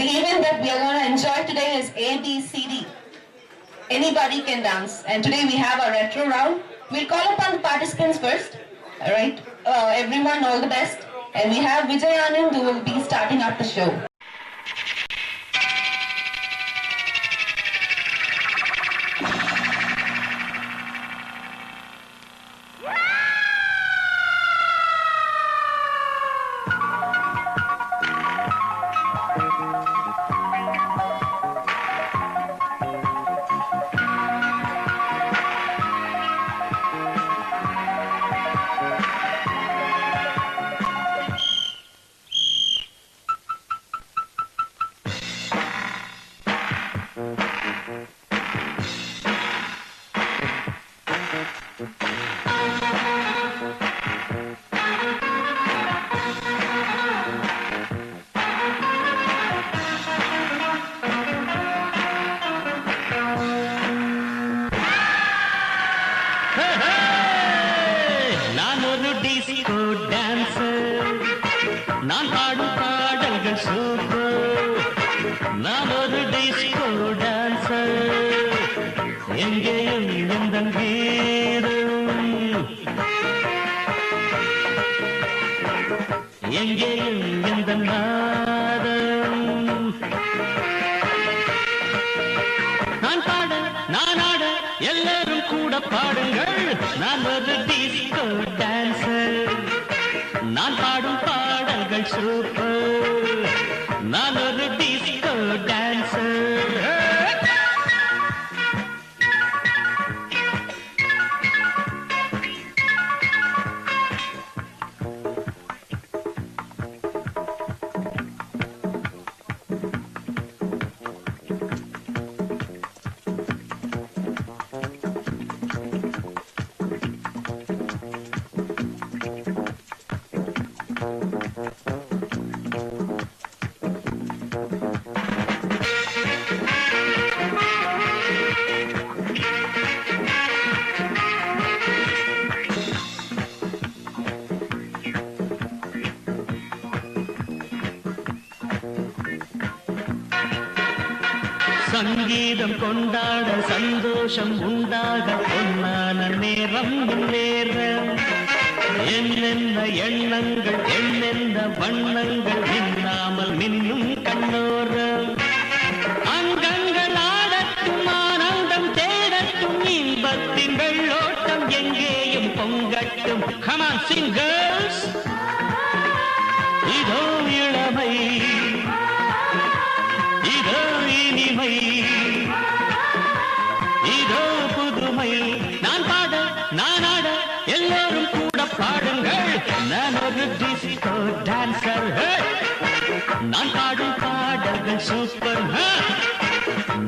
The event that we are going to enjoy today is ABCD. Anybody can dance. And today we have a retro round. We'll call upon the participants first. Alright, everyone, all the best. And we have Vijay Anand who will be starting up the show. சங்கீதம் கொண்டாட சந்தோஷம் உண்டாக பொன்னான நேரம் நேரம் என்னென்ன எண்ணங்கள் என்னென்ன வண்ணங்கள் இல்லாமல் மின்னும் கண்ணோரம் அங்கங்கள் ஆடட்டும் ஆனந்தம் தேடட்டும் இன்பத்தின் வெள்ளோட்டம் எங்கேயும் பொங்கட்டும். Come on, sing girls. இதோ இளமை, இதோ இனிமை, இதோ புதுமை. நான் பாட நான் ஆட எல்லோரும் கூட பாடுங்கள். நான் ஒரு டிஸ்கோ டான்சர். நான் பாடும் பாடல்கள் சூப்பர்.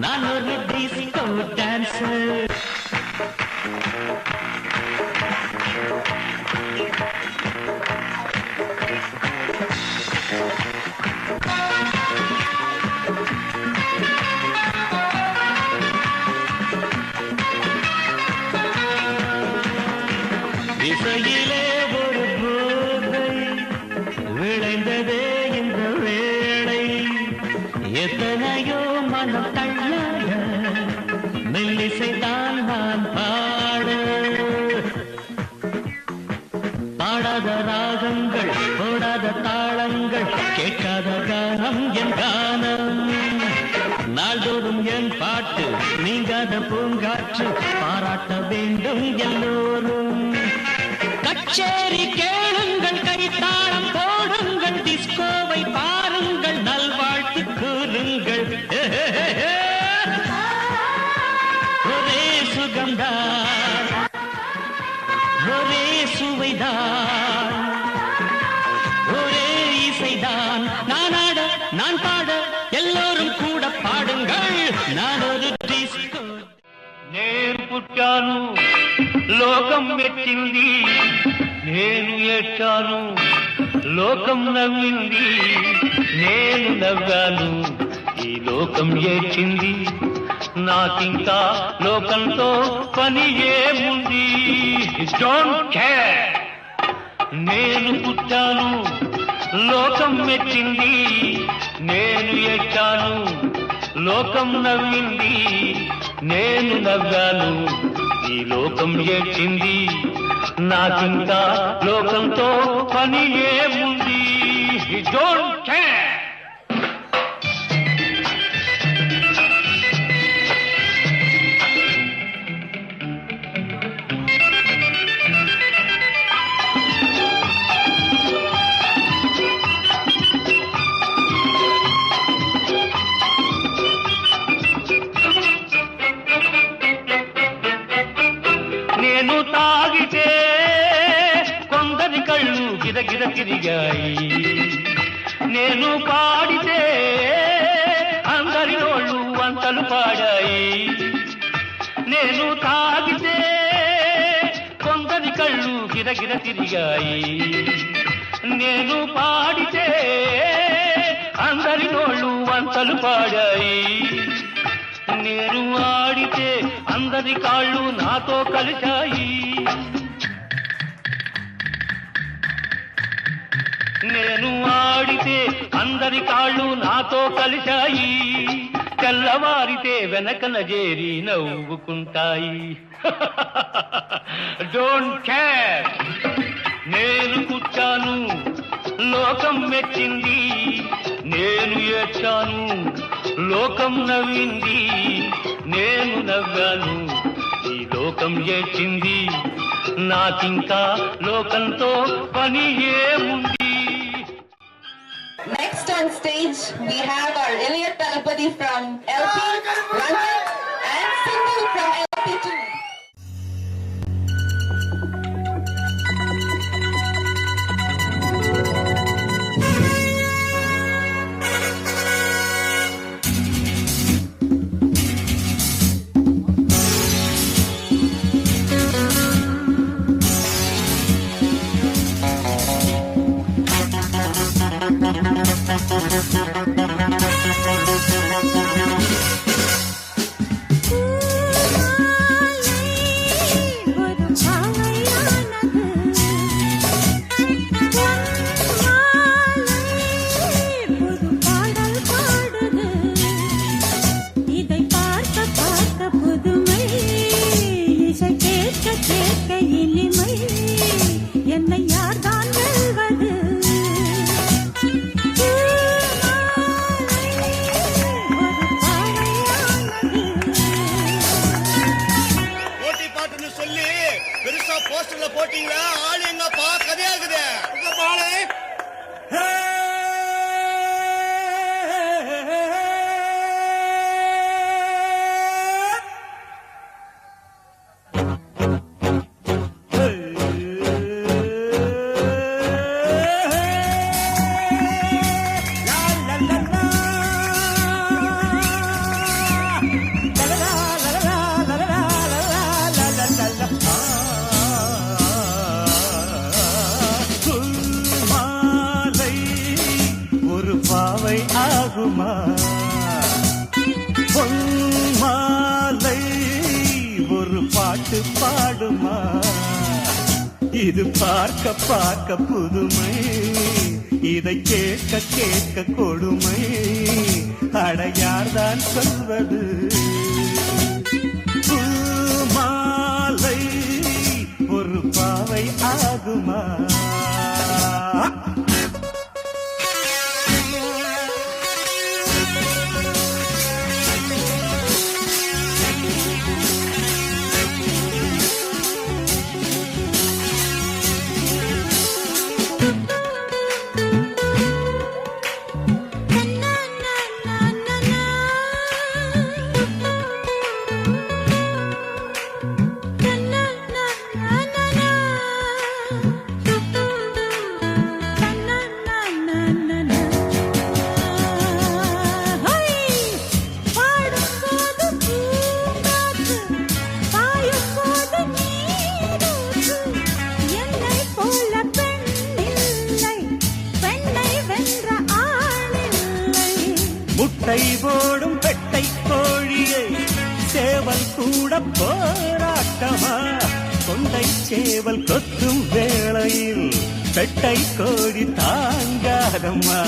நான் ஒரு டிஸ்கோ டான்சர். இசையிலே ஒரு போதை விளைந்ததே இந்த வேளை. எத்தனையோ மனம் தள்ளாட மெல்லிசைதான் நான் பாட. பாடாத ராகங்கள் போடாத தாளங்கள் கேட்காத கானம் என் கானம். நாள்தோறும் என் பாட்டு நீங்காத பூங்காற்று பாராட்ட வேண்டும் எல்லோரும். கச்சேரி கேளுங்கள் கைத்தாளம் போடுங்கள் டிஸ்கோவை பாருங்கள் நல்வாழ்த்து கூறுங்கள். ஒரே சுகம்தான் ஒரே சுவைதான் ஒரே இசைதான். நான் ஆட நான் பாட எல்லோரும் கூட பாடுங்கள். நான் ஒரு டிஸ்கோ. నేను పుట్టాను లోకం మెచ్చింది, నేను ఏడ్చాను లోకం నవ్వింది, నేను నవ్వాను ఈ లోకం ఏడ్చింది. నాకింకా లోకంతో పని ఏముంది? Don't care. నేను పుట్టాను లోకం మెచ్చింది నేను ఏడ్చాను లోకం నవ్వింది నేను నవ్వాను ఈ లోకం ఏడ్చింది నాకింకా లోకంతో పని ఏముంది డోంట్ కేర్ నేను తాగితే కొందరి కళ్ళు గిరగిర తిరిగాయి నేను పాడితే అందరి నోళ్ళు వంతలు పాడాయి నేను తాగితే కొందరి కళ్ళు గిరగిర తిరిగాయి నేను పాడితే అందరి నోళ్ళు వంతలు పాడాయి నేను ఆడితే అందరి కాళ్ళు నాతో కలిశాయి నేను ఆడితే అందరి కాళ్ళు నాతో కలిశాయి తెల్లవారితే వెనకన చేరి నవ్వుకుంటాయి డోంట్ కేర్ నేను కూర్చాను లోకం మెచ్చింది నేను ఏడ్చాను లోకం నవ్వింది నేను నవ్వాను ఈ లోకం ఏడ్చింది నాకింకా లోకంతో పని ఏముంది. Next on stage, we have our Elliot Talapati from LP, Ranjan, and Sindhu from LP2. போட்டீங்களா ஆளு எங்கப்பா கதையா இருக்குது பாலே பொன்மாலை ஒரு பாட்டு பாடுமா இது பார்க்க பார்க்க புதுமை இதை கேட்க கேட்க கொடுமை அடையார்தான் சொல்வது பூமாலை ஒரு பாவை ஆகுமா முட்டை போடும் பெட்டை கோழியை சேவல் கூட போராட்டமா கொண்டை சேவல் கொத்தும் வேளையில் பெட்டை கோழி தாங்காதம்மா.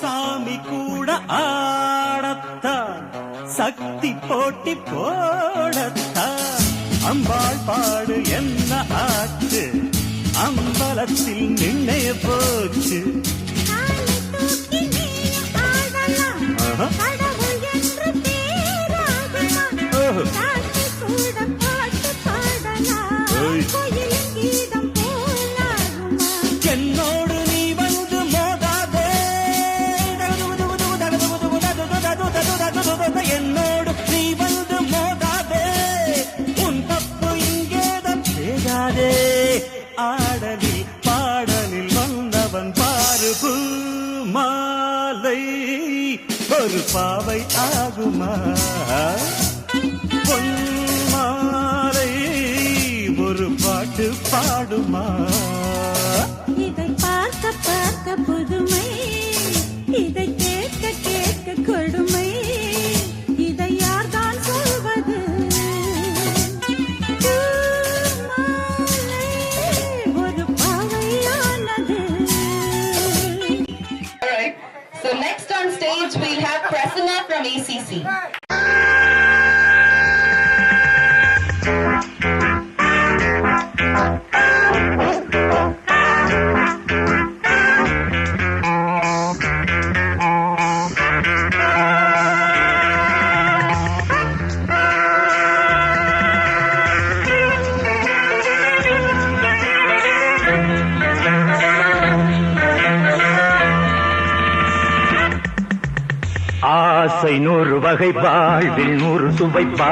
சாமி கூட ஆடத்தான், சக்தி போட்டி போடத்தான், அம்பாள் பாடு என்ன ஆச்சு, அம்பலத்தில் நின்னைய போச்சு. என்னோடு நீ வந்து மோதாதே, என்னோடு நீ வந்து மோதாதே, உன் தப்பு இங்கேதான் செய்யாதே. ஆடலில் பாடலில் வந்தவன் பாரு பூமாலை, ஒரு பாவை ஆகுமா பொன்மாலை, ஒரு பாட்டு பாடுமா. இதை பார்க்க பார்க்க புதுமை, இதை கேட்க கேட்க கொடுமை, இதை யார்தான் சொல்வது. ஒரு பாவையானது. Alright. So next on stage we'll have Prasanna from ACC. ஆசை 100 வகை, வாழ்வில் 100 சுவைப்பா.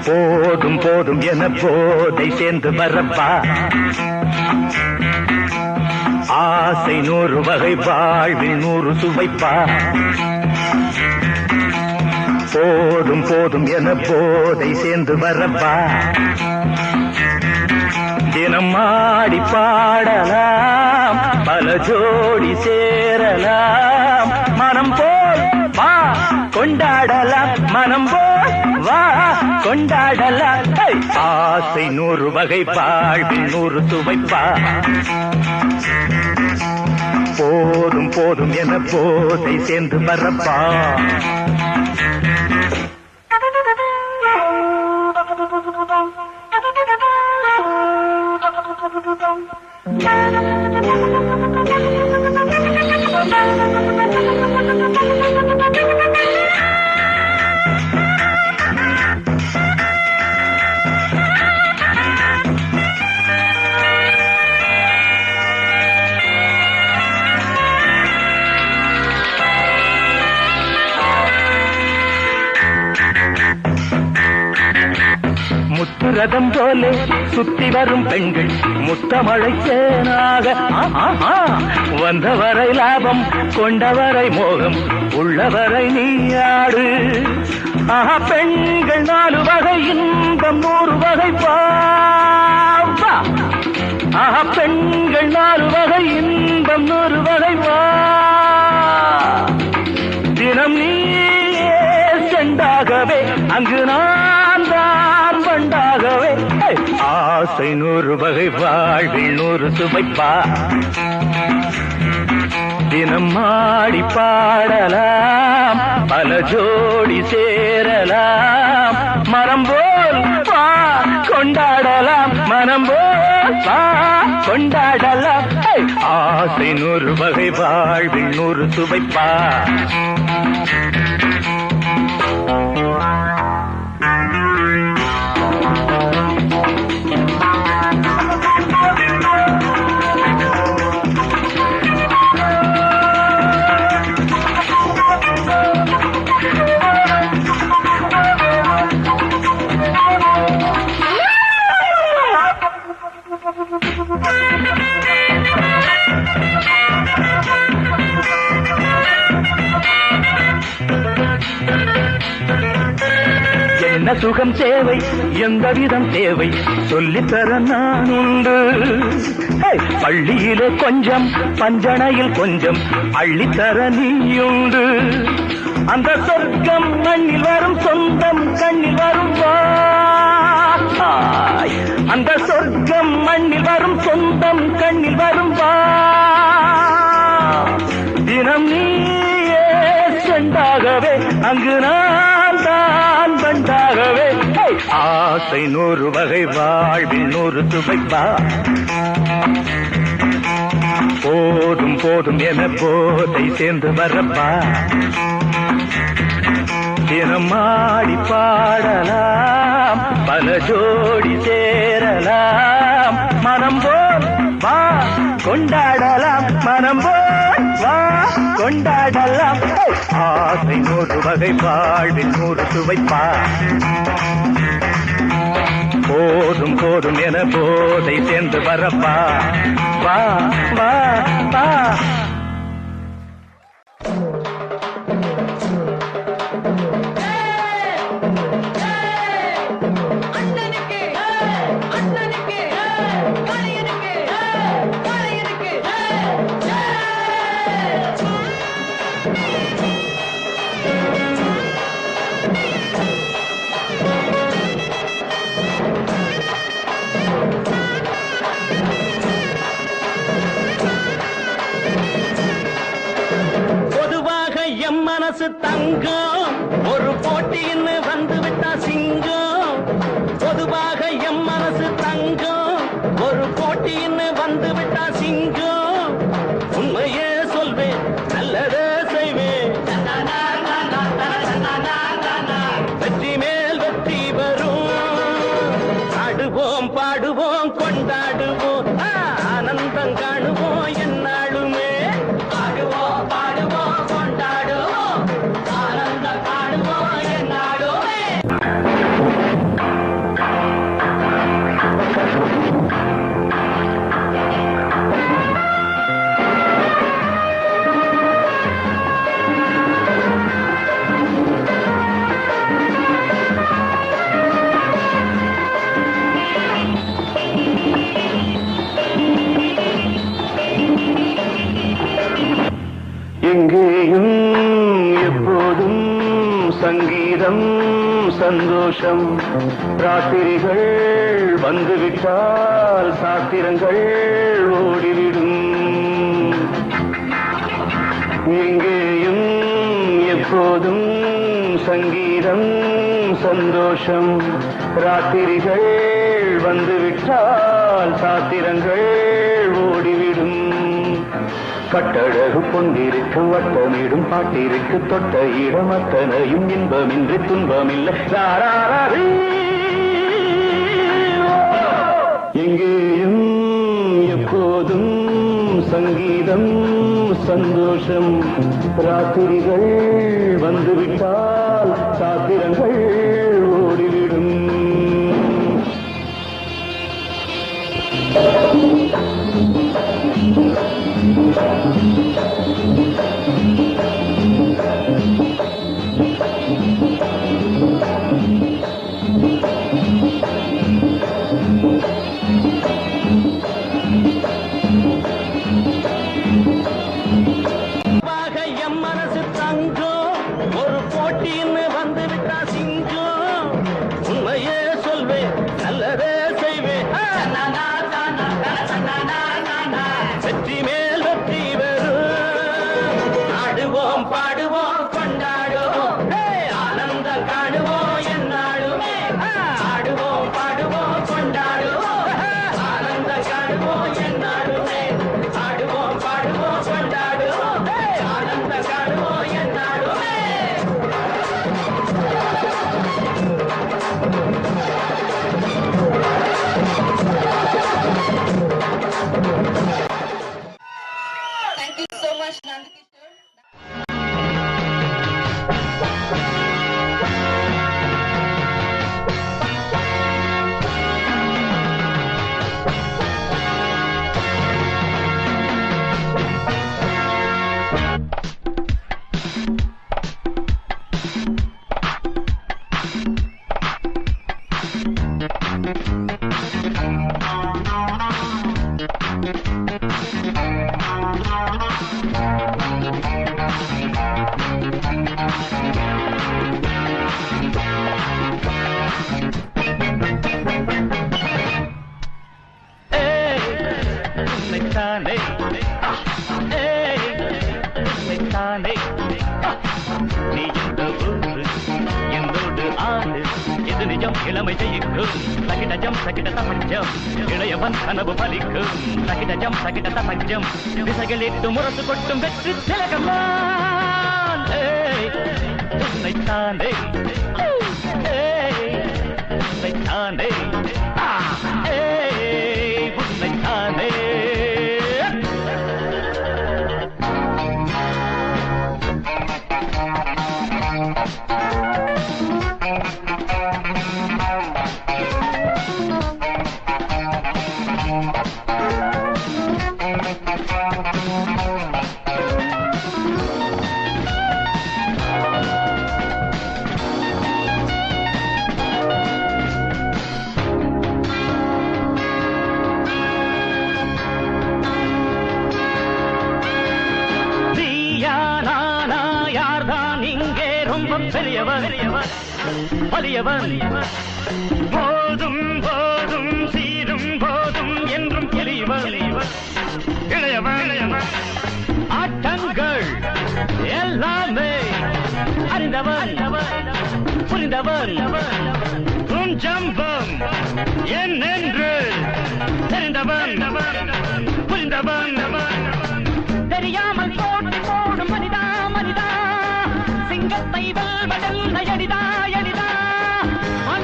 போதும் போதும் என போதை சேர்ந்து வரப்பா. ஆசை 100 வகை, வாழ்வில் 100 சுவைப்பா. போதும் போதும் என போதை சேர்ந்து வரப்பா. தினம் ஆடி பாடலாம், பல ஜோடி சேரலாம், மனம் போல் வா கொண்டாடலாம், மனம் போல் வா கொண்டாடலாம். ஆசை 100 வகை, வாழ்வில் 100 சுவைப்பா. போதும் போதும் என போதை சேர்ந்து வரப்பா. முத்துரதம் போலே சுத்தி வரும் பெண்கள் முத்தமழை தேனாக வந்தவரை லாபம், கொண்டவரை மோகம், உள்ளவரை நீயாடு. பெண்கள் 4 வகை, இன்பம் 100 வகை பாவா. பெண்கள் 4 வகை, இன்பம் 100 வகை வா. தினம் நீயே செண்டாகவே, அங்கு நான் தான் வண்டாகவே. ஆசை 100 வகை, வாழ்வில் 100 சுவைப்பா. தினம் ஆடி பாடலாம், பல ஜோடி சேரலாம், மனம் போல் வா கொண்டாடலாம், மனம் போல் வா கொண்டாடலாம் ஆசை 100 வகை வாழ்வில் 100 சுவைப்பா என்ன சுகம் தேவை எந்த விதம் தேவை சொல்லித்தர நான் உண்டு பள்ளியிலே கொஞ்சம் பஞ்சனையில் கொஞ்சம் அள்ளித்தர நீயுண்டு அந்த சொர்க்கம் மண்ணில் வரும் சொந்தம் கண்ணில் வரும் அந்த சொர்க்கம் மண்ணில் வரும் சொந்தம் கண்ணில் வரும் தினம் நீயே செண்டாகவே அங்கு நான் தான் பண்டாகவே ஆசை 100 வகை வாழ்வில் 100 சுவைப்பா போதும் போதும் என போதை சேர்ந்து வரப்பா தினம் ஆடி பாடலாம் பல ஜோடி சேரலாம் மனம் போல் வா கொண்டாடலாம் மனம் போல் வா கொண்டாடலாம் ஆசை 100 வகை வாழ்வில் 100 சுவைப்பா போதும் போதும் என போதை சேர்ந்து வரப்பா வா வா வா மனசு தங்கம் ஒரு போட்டின்னு வந்து விட்டா சிங்கம் பொதுவாக எம் மனசு தங்கம் ஒரு போட்டின்னு வந்து விட்டா சிங்கம் உண்மையே சொல்வேன் நல்லதே செய்வேன் வெற்றி மேல் வெற்றி வரும் ஆடுவோம் பாடுவோம் கொண்டாடுவோம் ஆனந்தம் காணுவோம் என்னாலுமே ஆடுவோம் பாடுவோம் கொண்டாடுவோம் ஆனந்தம் காணுவோம் என்னாலுமே எங்கேயும் எப்போதும் சங்கீதம் சந்தோஷம் ராத்திரிகள் வந்துவிட்டால் சாத்திரங்கள் ஓடிவிடும் எங்கேயும் எப்போதும் சங்கீதம் சந்தோஷம் ராத்திரிகள் வந்துவிட்டால் சாத்திரங்கள் ஓடிவிடும் கட்டழகு பொன்னிருக்கு வட்டமிடும் பாட்டிற்கு தொட்ட இடம் அத்தனையும் இன்பமின்றி துன்பமில்லை எங்கேயும் எப்போதும் சங்கீதம் சந்தோஷம் ராத்திரிகள் வந்துவிட்டால் சாத்திரங்கள் ஓடிவிடும் எம் மனசு தங்கம் ஒரு போட்டின்னு வந்து விட்டா சிங்கம் உண்மையே சொல்வேன் நல்லதே செய்வேன் வெற்றி மேல் வெற்றி வரும் ஆடுவோம் பாடுவோம் கொண்டாடுவோம் ஆனந்தம் காணுவோம் என்னாலுமே ஆடுவோம் பாடுவோம் கொண்டாடுவோம் ஆனந்தம் நீ எந்த ஊரு என்னோடு ஆடு எது நிஜம் இளமை ஜெயிக்கும் சகிடஜம் சகிட தபஞ்சம் இளையவன் கனவு பலிக்கும் சகிடஜம் சகிட தபஞ்சம் திசைகளிட்டு முரசு கொட்டும் வெற்றி திலகம்தான் உன்னைத்தானே உன்னைத்தானே உன்னைத்தானே வலியவன் போதும் போதும் சீரும் போதும் என்றும் எளியவன் இளையவன் ஆட்டங்கள் எல்லாமே அறிந்தவன் புரிந்தவன் உன் ஜம்பம் என்னென்று தெரிந்தவன் புரிந்தவன் தெரியாமல் போட்டு போடும் மனிதா மனிதா சிங்கத்தை வெல்வதல் எளிதா எளிதா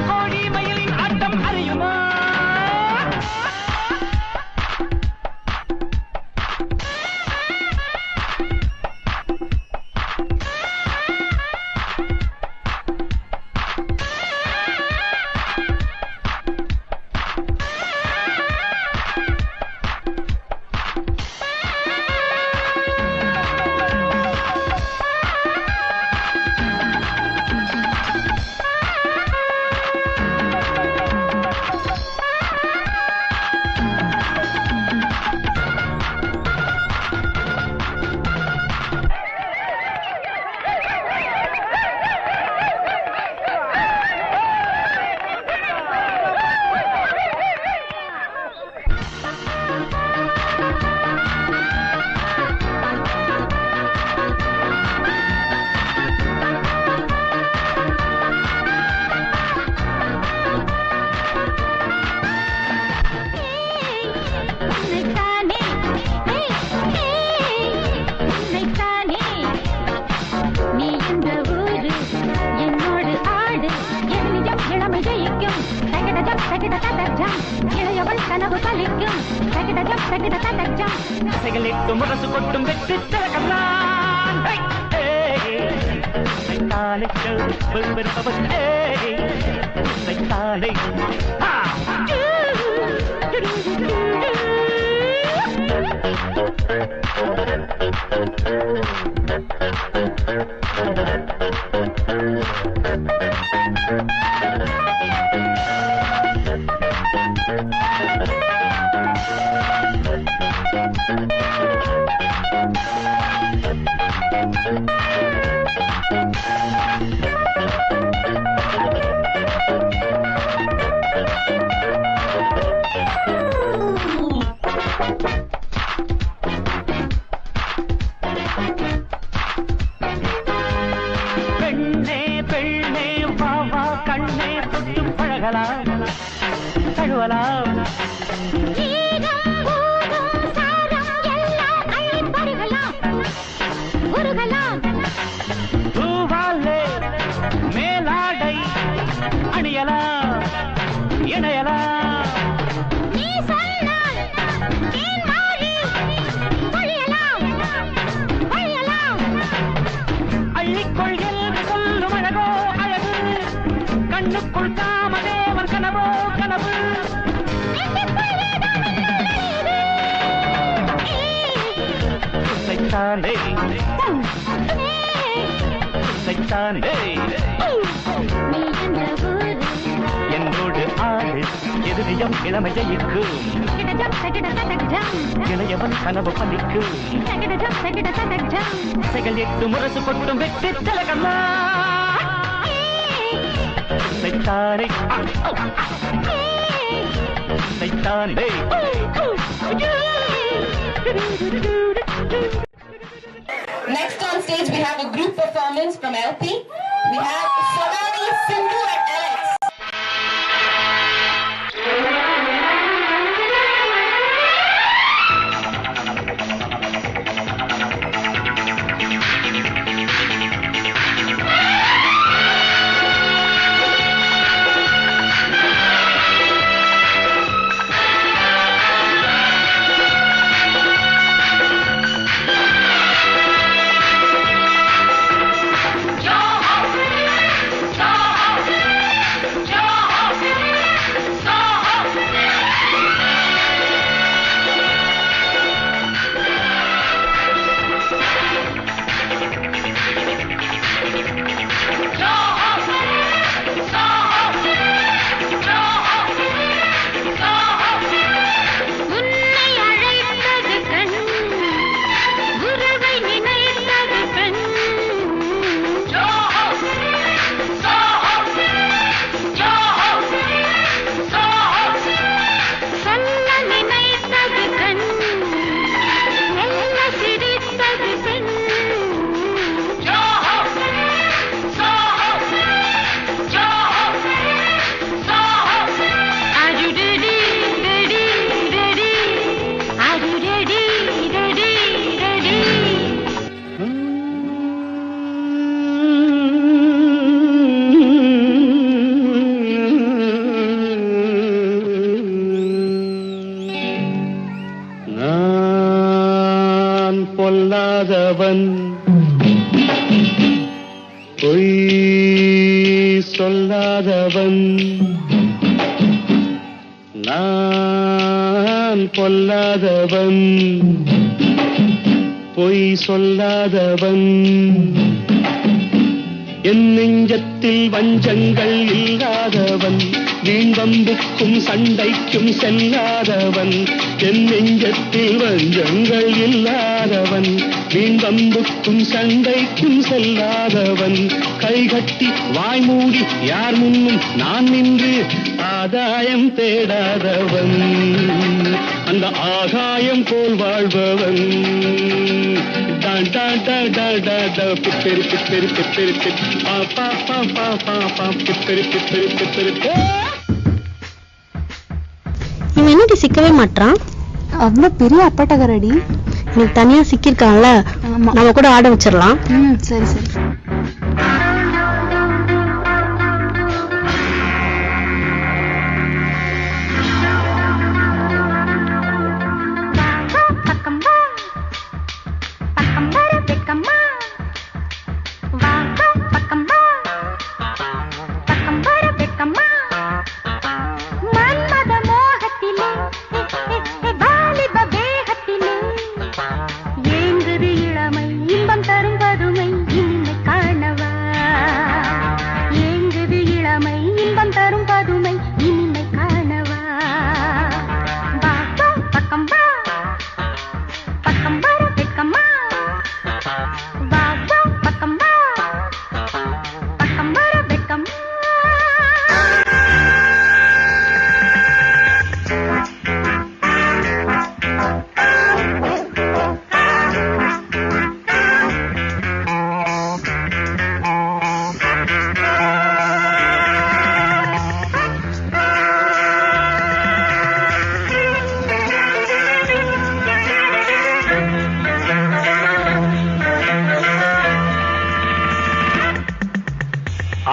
கோழி மயிலின் ஆட்டம் அறியுமா கனவு பலிக்கும் திசைகளிட்டு முரசு கொட்டும் வெற்றி திலகம்தான் பெண்ணே பெண்ணே வா வா கண்ணே தொட்டு பழகலாம் தழுவலாம் தூவாலே மேலாடை அணியலாம் இணையலாம் அள்ளிக்கொள் என்று சொல்லும் அழகோ அழகு கண்ணுக்குள் காமதேவன் கனவோ கனவு சைத்தானே சைத்தானே என்னோடு ஆடு எதிரியம் இளமை ஜெயிக்கும் இளையவன் கனவு பலிக்கும் திசைகள் எட்டு முரசு கொட்டும் வெற்றி திலகம்தான் சைத்தானே சைத்தானே Next on stage we have a group performance from LP. We have Sonali, Sindhu and Alex. பொல்லாதவன் பொய் சொல்லாதவன் நான் பொல்லாதவன் பொய் சொல்லாதவன் என் நெஞ்சத்தில் வஞ்சங்கள் இல்லாதவன் வீண்வம்புக்கும் சண்டைக்கும் செல்லாதவன் என் நெஞ்சத்தில் வஞ்சங்கள் இல்லாதவன் வீண்வம்புக்கும் சண்டைக்கும் செல்லாதவன் கைகட்டி வாய்மூடி யார் முன்னும் நான் நின்று ஆதாயம் தேடாதவன் அந்த ஆகாயம் போல் வாழ்பவன் பிப்பெரு பிப்பெரு பிப்பெரு பா பா பா பா பா பிப்பெரு பிப்பெரு பிப்பெரு. இவன் என்னடி சிக்கவே மாட்டான்? அவ்வளவு பெரிய அப்பட்டகரடி. நீ தனியா சிக்கிருக்கான்ல, நம்ம கூட ஆட வச்சிடலாம். சரி சரி.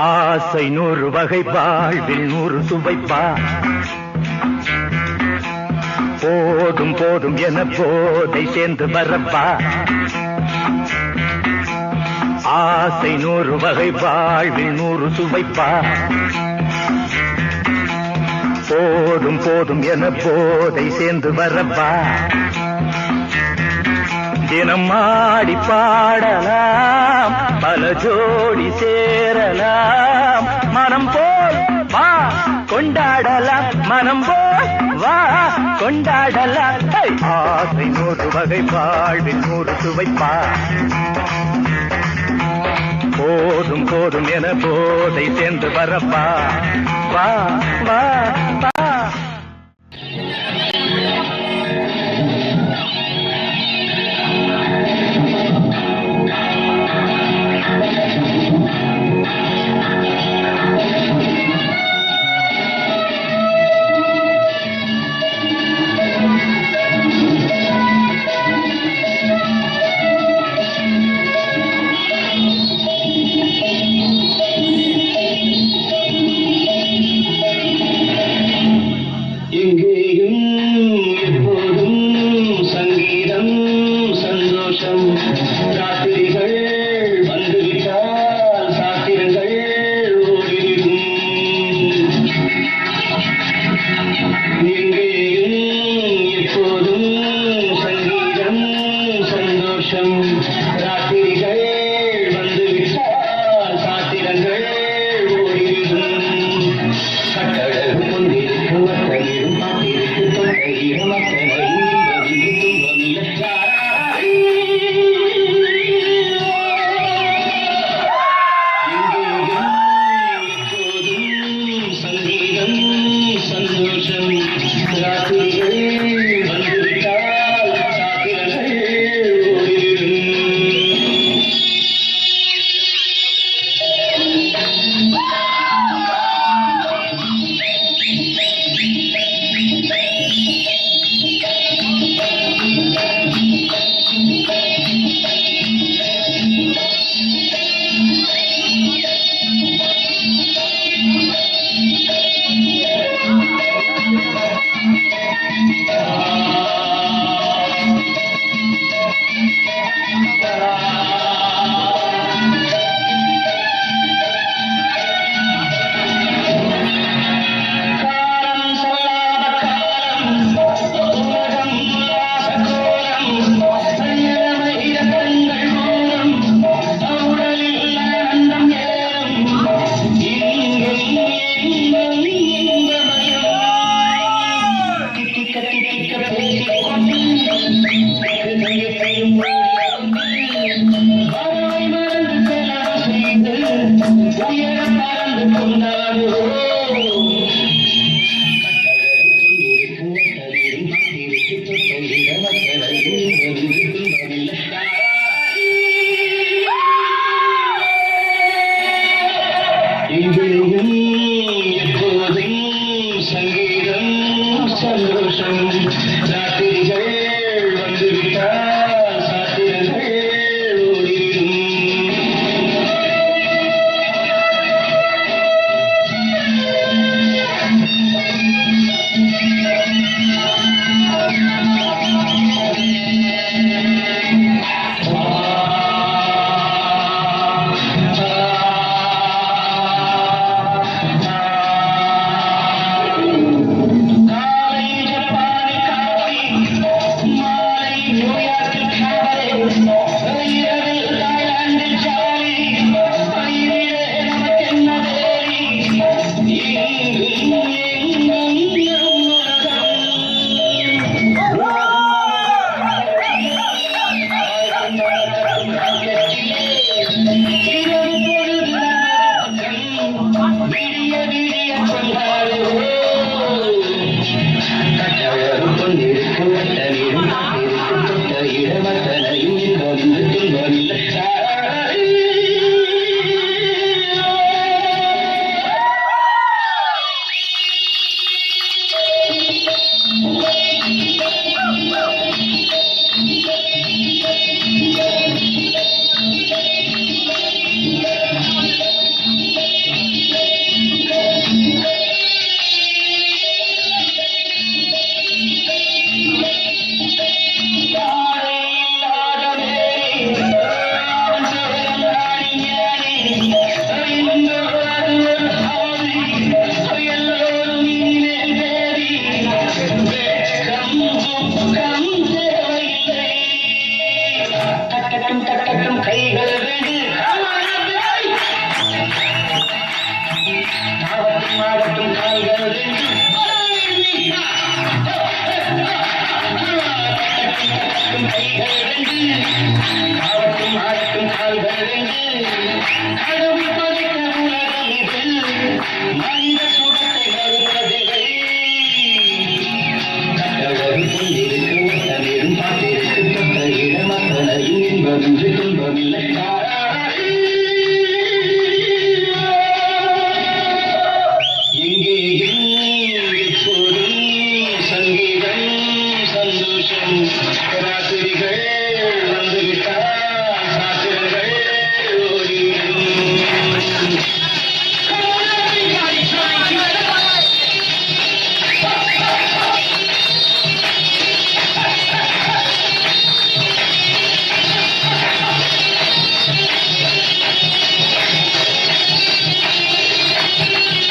ஆசை 100 வகை வாழ்வில் 100 சுவைப்பா போதும் போதும் என போதை சேர்ந்து வரப்பா ஆசை 100 வகை வாழ்வில் 100 சுவைப்பா போதும் போதும் என போதை சேர்ந்து வரப்பா தினம் ஆடி பாடலாம் பல ஜோடி சேரலாம் மனம் போல் வா கொண்டாடலாம் மனம் போல் வா கொண்டாடலாம் ஆசை 100 வகை வாழ்வில் 100 சுவைப்பா போதும் போதும் என போதை சேர்ந்து வரப்பா வா வா வா.